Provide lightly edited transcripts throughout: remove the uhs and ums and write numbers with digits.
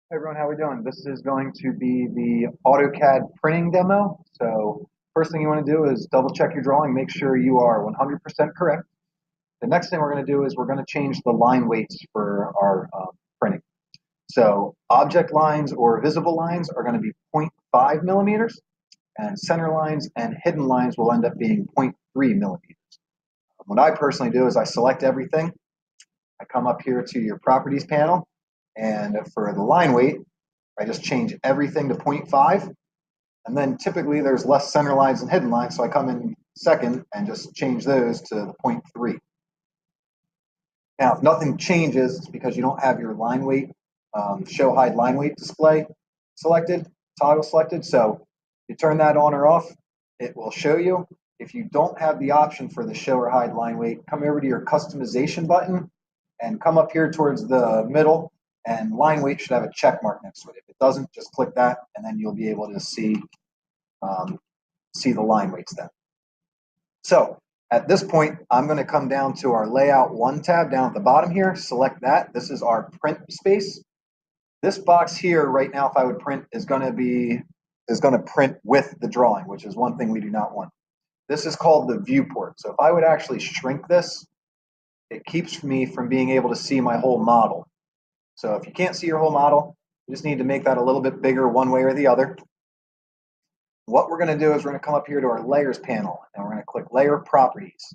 Hey everyone, how we doing? This is going to be the AutoCAD printing demo. So first thing you want to do is double check your drawing, make sure you are 100% correct. The next thing we're going to do is we're going to change the line weights for our printing. So object lines or visible lines are going to be zero point 0.5 millimeters, and center lines and hidden lines will end up being zero point 0.3 millimeters. What I personally do is I select everything. I come up here to your properties panel, and for the line weight, I just change everything to 0.5, and then typically there's less center lines and hidden lines, so I come in second and just change those to the 0.3. Now, if nothing changes, it's because you don't have your line weight, show hide line weight display selected, toggle selected. So you turn that on or off, it will show you. If you don't have the option for the show or hide line weight, come over to your customization button and come up here towards the middle, and line weight should have a check mark next to it. If it doesn't, just click that, and then you'll be able to um, see the line weights then. So at this point, I'm going to come down to our Layout 1 tab down at the bottom here, select that. This is our print space. This box here right now, if I would print, is going to print with the drawing, which is one thing we do not want. This is called the viewport. So if I would actually shrink this, it keeps me from being able to see my whole model. So if you can't see your whole model, you just need to make that a little bit bigger one way or the other. What we're going to do is we're going to come up here to our layers panel, and we're going to click layer properties.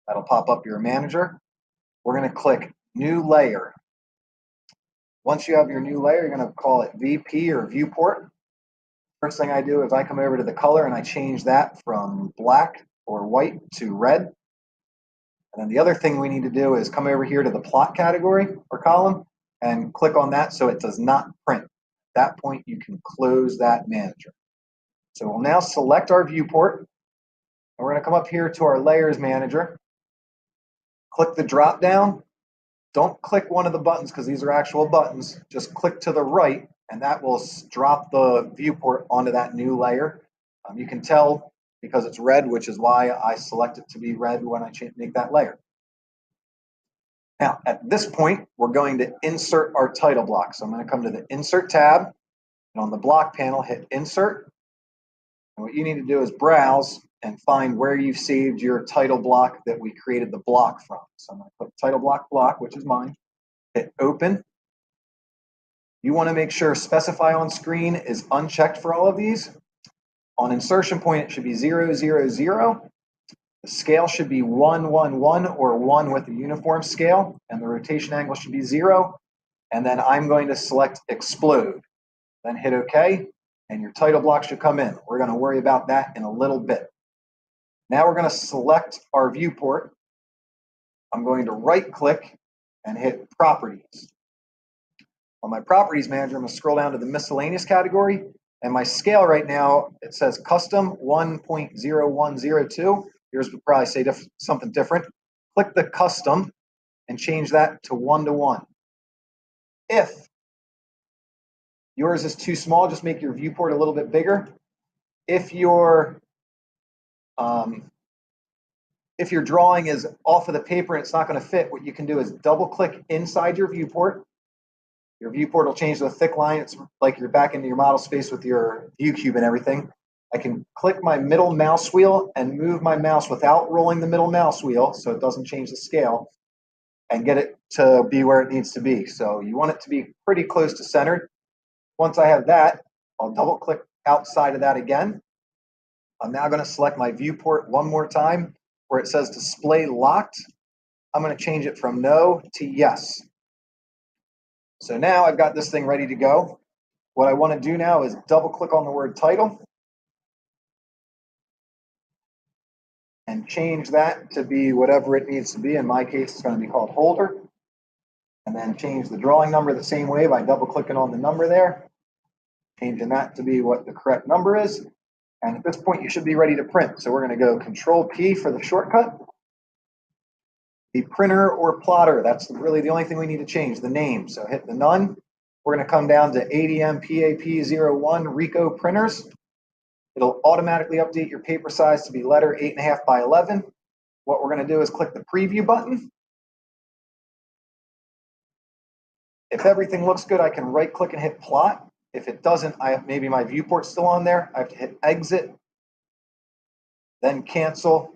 That'll pop up your manager. We're going to click new layer. Once you have your new layer, you're going to call it VP or viewport. First thing I do is I come over to the color and I change that from black or white to red. And then the other thing we need to do is come over here to the plot category or column and click on that so it does not print. At that point, you can close that manager. So we'll now select our viewport, and we're going to come up here to our layers manager, click the drop down. Don't click one of the buttons because these are actual buttons. Just click to the right, and that will drop the viewport onto that new layer. You can tell because it's red, which is why I select it to be red when I make that layer. Now, at this point, we're going to insert our title block. So I'm going to come to the Insert tab, and on the block panel, hit Insert. And what you need to do is browse and find where you've saved your title block that we created the block from. So I'm going to click Title Block, which is mine. Hit Open. You want to make sure Specify on Screen is unchecked for all of these. On insertion point, it should be 0, 0, 0. The scale should be 1, 1, 1, or 1 with a uniform scale, and the rotation angle should be 0. And then I'm going to select Explode. Then hit OK, and your title block should come in. We're going to worry about that in a little bit. Now we're going to select our viewport. I'm going to right-click and hit Properties. On my Properties Manager, I'm going to scroll down to the Miscellaneous category, and my scale right now, it says Custom 1.0102. Yours would probably say something different. Click the Custom and change that to 1:1. If yours is too small, just make your viewport a little bit bigger. If your drawing is off of the paper and it's not going to fit, what you can do is double-click inside your viewport. Your viewport will change to a thick line. It's like you're back into your model space with your view cube and everything. I can click my middle mouse wheel and move my mouse without rolling the middle mouse wheel so it doesn't change the scale and get it to be where it needs to be. So you want it to be pretty close to centered. Once I have that, I'll double-click outside of that again. I'm now going to select my viewport one more time where it says Display Locked. I'm going to change it from No to Yes. So now I've got this thing ready to go. What I want to do now is double-click on the word title and change that to be whatever it needs to be. In my case, it's going to be called holder. And then change the drawing number the same way by double-clicking on the number there, changing that to be what the correct number is. And at this point, you should be ready to print. So we're going to go Control-P for the shortcut. The printer or plotter, that's really the only thing we need to change, the name. So hit the none. We're going to come down to ADM PAP01 Ricoh printers. It'll automatically update your paper size to be letter 8.5 by 11. What we're going to do is click the preview button. If everything looks good, I can right click and hit plot. If it doesn't, maybe my viewport's still on there. I have to hit exit, then cancel,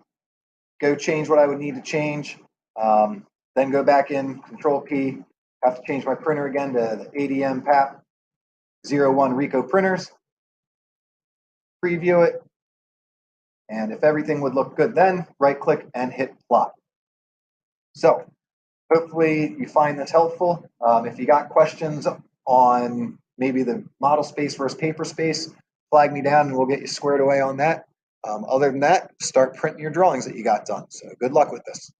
go change what I would need to change, then go back in, Control P, have to change my printer again to the ADM PAP 01 Rico printers, preview it, and if everything would look good then, right click and hit plot. So hopefully you find this helpful. If you got questions on maybe the model space versus paper space, flag me down and we'll get you squared away on that. Other than that, start printing your drawings that you got done. So good luck with this.